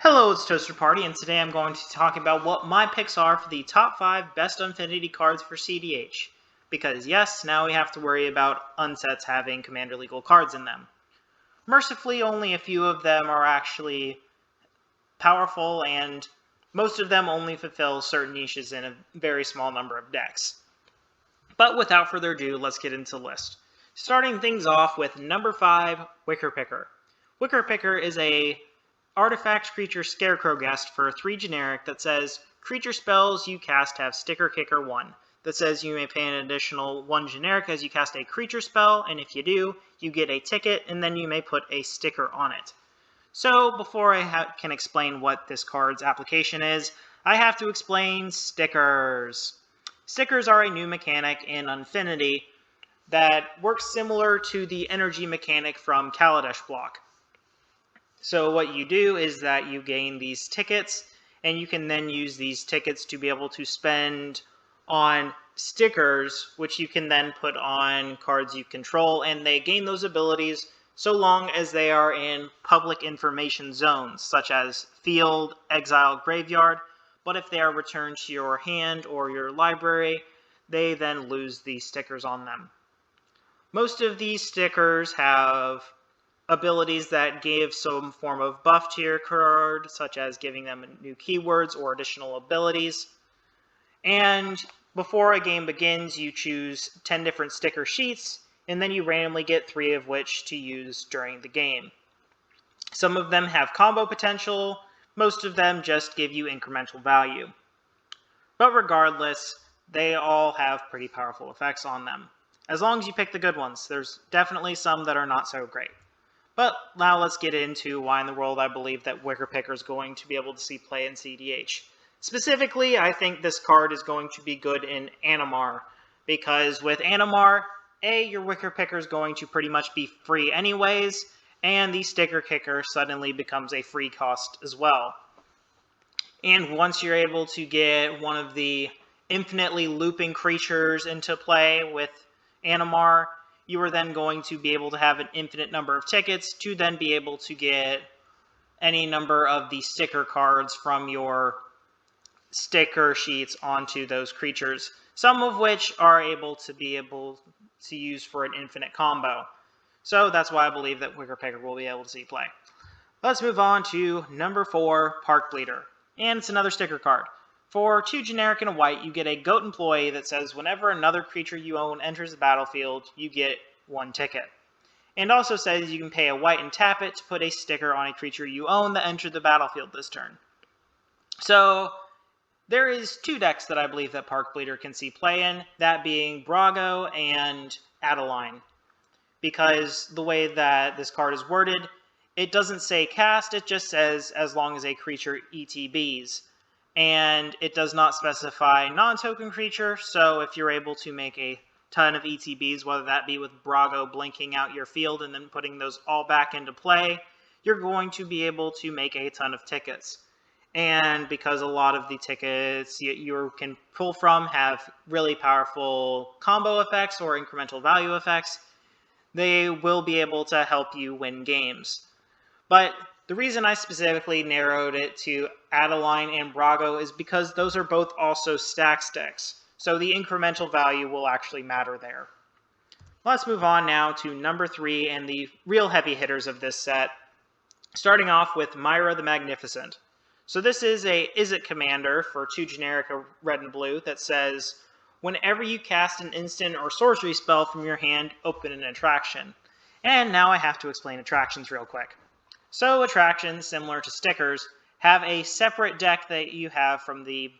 Hello, it's Toaster Party, and today I'm going to talk about what my picks are for the top 5 best Unfinity cards for CEDH. Because yes, now we have to worry about unsets having Commander legal cards in them. Mercifully, only a few of them are actually powerful, and most of them only fulfill certain niches in a very small number of decks. But without further ado, let's get into the list. Starting things off with number 5, Wicker Picker. Wicker Picker is a artifact creature Scarecrow guest for 3 generic that says, creature spells you cast have Sticker Kicker 1. That says you may pay an additional 1 generic as you cast a creature spell, and if you do, you get a ticket, and then you may put a sticker on it. So, before I can explain what this card's application is, I have to explain stickers. Stickers are a new mechanic in Unfinity that works similar to the energy mechanic from Kaladesh block. So what you do is that you gain these tickets, and you can then use these tickets to be able to spend on stickers, which you can then put on cards you control, and they gain those abilities so long as they are in public information zones, such as field, exile, graveyard. But if they are returned to your hand or your library, they then lose these stickers on them. Most of these stickers have abilities that give some form of buff to your card, such as giving them new keywords or additional abilities. And before a game begins, you choose 10 different sticker sheets, and then you randomly get 3 of which to use during the game. Some of them have combo potential, most of them just give you incremental value. But regardless, they all have pretty powerful effects on them. As long as you pick the good ones, there's definitely some that are not so great. But now let's get into why in the world I believe that Wicker Picker is going to be able to see play in CEDH. Specifically, I think this card is going to be good in Animar, because with Animar, your Wicker Picker is going to pretty much be free anyways, and the Sticker Kicker suddenly becomes a free cost as well. And once you're able to get one of the infinitely looping creatures into play with Animar, you are then going to be able to have an infinite number of tickets to then be able to get any number of the sticker cards from your sticker sheets onto those creatures, some of which are able to use for an infinite combo. So that's why I believe that Wicker Picker will be able to see play. Let's move on to number 4, Bleater. And it's another sticker card. For 2 generic and a white, you get a goat employee that says whenever another creature you own enters the battlefield, you get 1 ticket. And also says you can pay a white and tap it to put a sticker on a creature you own that entered the battlefield this turn. So there is 2 decks that I believe that Bleater can see play in, that being Brago and Adeline. Because the way that this card is worded, it doesn't say cast, it just says as long as a creature ETBs. And it does not specify non-token creature, so if you're able to make a ton of ETBs, whether that be with Brago blinking out your field and then putting those all back into play, you're going to be able to make a ton of tickets. And because a lot of the tickets you can pull from have really powerful combo effects or incremental value effects, they will be able to help you win games. But the reason I specifically narrowed it to Adeline and Brago is because those are both also stacks decks, so the incremental value will actually matter there. Let's move on now to number 3 and the real heavy hitters of this set, starting off with Myra the Magnificent. So this is a Is-It commander for 2 generic red and blue that says, whenever you cast an instant or sorcery spell from your hand, open an attraction. And now I have to explain attractions real quick. So attractions, similar to stickers, have a separate deck that you have from the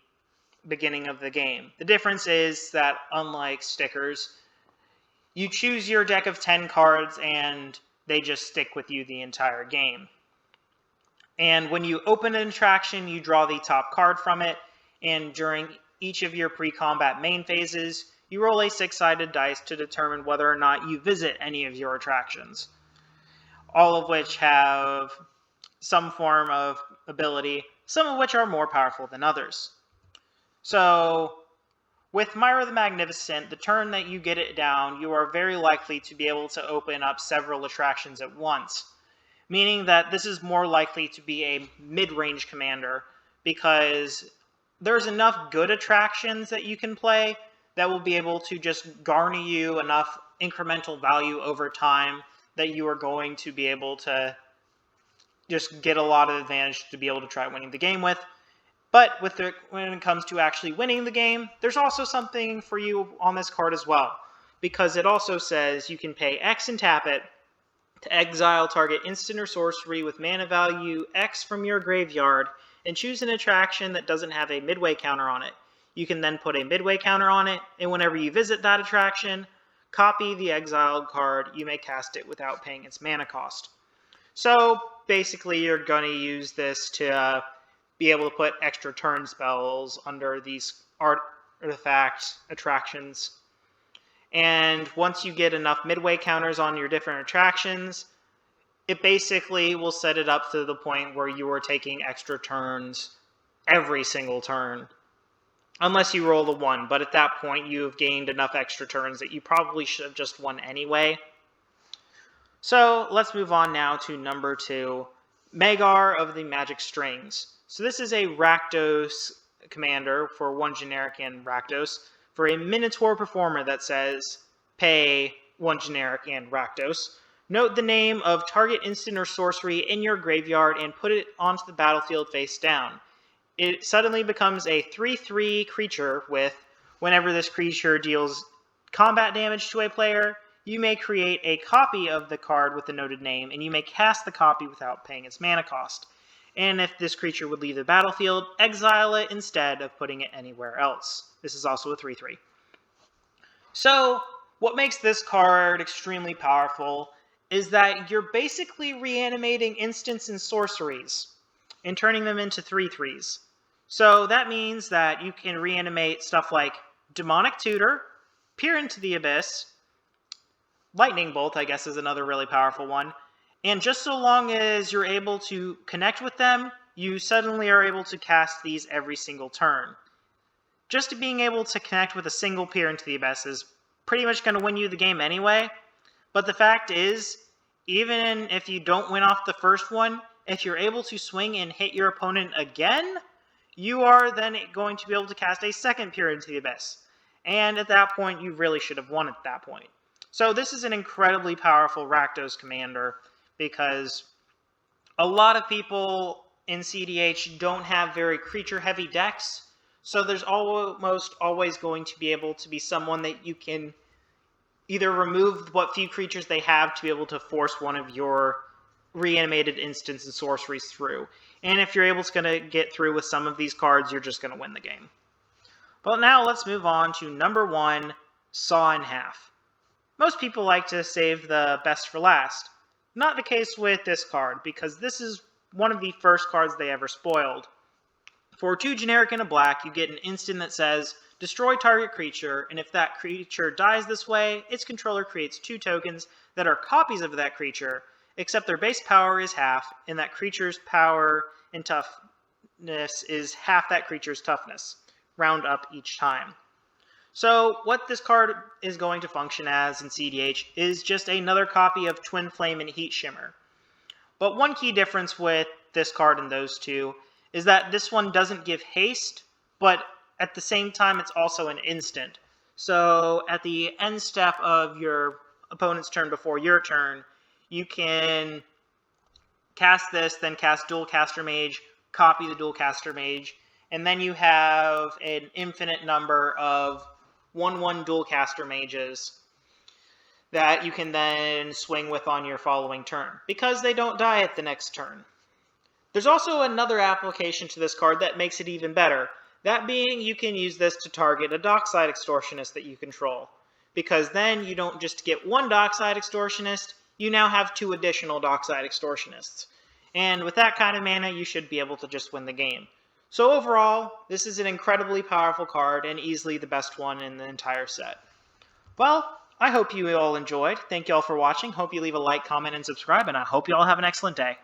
beginning of the game. The difference is that, unlike stickers, you choose your deck of 10 cards and they just stick with you the entire game. And when you open an attraction, you draw the top card from it, and during each of your pre-combat main phases, you roll a 6-sided dice to determine whether or not you visit any of your attractions, all of which have some form of ability, some of which are more powerful than others. So, with Myra the Magnificent, the turn that you get it down, you are very likely to be able to open up several attractions at once, meaning that this is more likely to be a mid-range commander because there's enough good attractions that you can play that will be able to just garner you enough incremental value over time that you are going to be able to just get a lot of advantage to be able to try winning the game with. But when it comes to actually winning the game, there's also something for you on this card as well, because it also says you can pay X and tap it to exile target instant or sorcery with mana value X from your graveyard and choose an attraction that doesn't have a midway counter on it. You can then put a midway counter on it, and whenever you visit that attraction, copy the exiled card. You may cast it without paying its mana cost. So basically you're going to use this to be able to put extra turn spells under these artifact attractions. And once you get enough midway counters on your different attractions, it basically will set it up to the point where you are taking extra turns every single turn. Unless you roll the 1, but at that point you have gained enough extra turns that you probably should have just won anyway. So let's move on now to number 2, Magar of the Magic Strings. So this is a Rakdos commander for 1 generic and Rakdos for a Minotaur performer that says pay 1 generic and Rakdos. Note the name of target instant or sorcery in your graveyard and put it onto the battlefield face down. It suddenly becomes a 3/3 creature with, whenever this creature deals combat damage to a player, you may create a copy of the card with the noted name, and you may cast the copy without paying its mana cost. And if this creature would leave the battlefield, exile it instead of putting it anywhere else. This is also a 3/3. So, what makes this card extremely powerful is that you're basically reanimating instants and sorceries and turning them into 3/3s. So that means that you can reanimate stuff like Demonic Tutor, Peer into the Abyss, Lightning Bolt, I guess, is another really powerful one. And just so long as you're able to connect with them, you suddenly are able to cast these every single turn. Just being able to connect with a single Peer into the Abyss is pretty much going to win you the game anyway. But the fact is, even if you don't win off the first one, if you're able to swing and hit your opponent again, you are then going to be able to cast a second Peer into the Abyss. And at that point, you really should have won at that point. So this is an incredibly powerful Rakdos commander because a lot of people in CEDH don't have very creature-heavy decks, so there's almost always going to be able to be someone that you can either remove what few creatures they have to be able to force one of your reanimated instants and sorceries through. And if you're able to get through with some of these cards, you're just going to win the game. Well, now let's move on to number 1, Saw in Half. Most people like to save the best for last. Not the case with this card, because this is one of the first cards they ever spoiled. For 2 generic and a black, you get an instant that says, destroy target creature, and if that creature dies this way, its controller creates 2 tokens that are copies of that creature, except their base power is half, and that creature's power and toughness is half that creature's toughness. Round up each time. So what this card is going to function as in CEDH is just another copy of Twin Flame and Heat Shimmer. But one key difference with this card and those two is that this one doesn't give haste, but at the same time it's also an instant. So at the end step of your opponent's turn before your turn, you can cast this, then cast Dual Caster Mage, copy the Dual Caster Mage, and then you have an infinite number of 1/1 Dual Caster Mages that you can then swing with on your following turn, because they don't die at the next turn. There's also another application to this card that makes it even better. That being, you can use this to target a Dockside Extortionist that you control, because then you don't just get 1 Dockside Extortionist, you now have 2 additional Dockside Extortionists. And with that kind of mana, you should be able to just win the game. So overall, this is an incredibly powerful card and easily the best one in the entire set. Well, I hope you all enjoyed. Thank you all for watching. Hope you leave a like, comment, and subscribe, and I hope you all have an excellent day.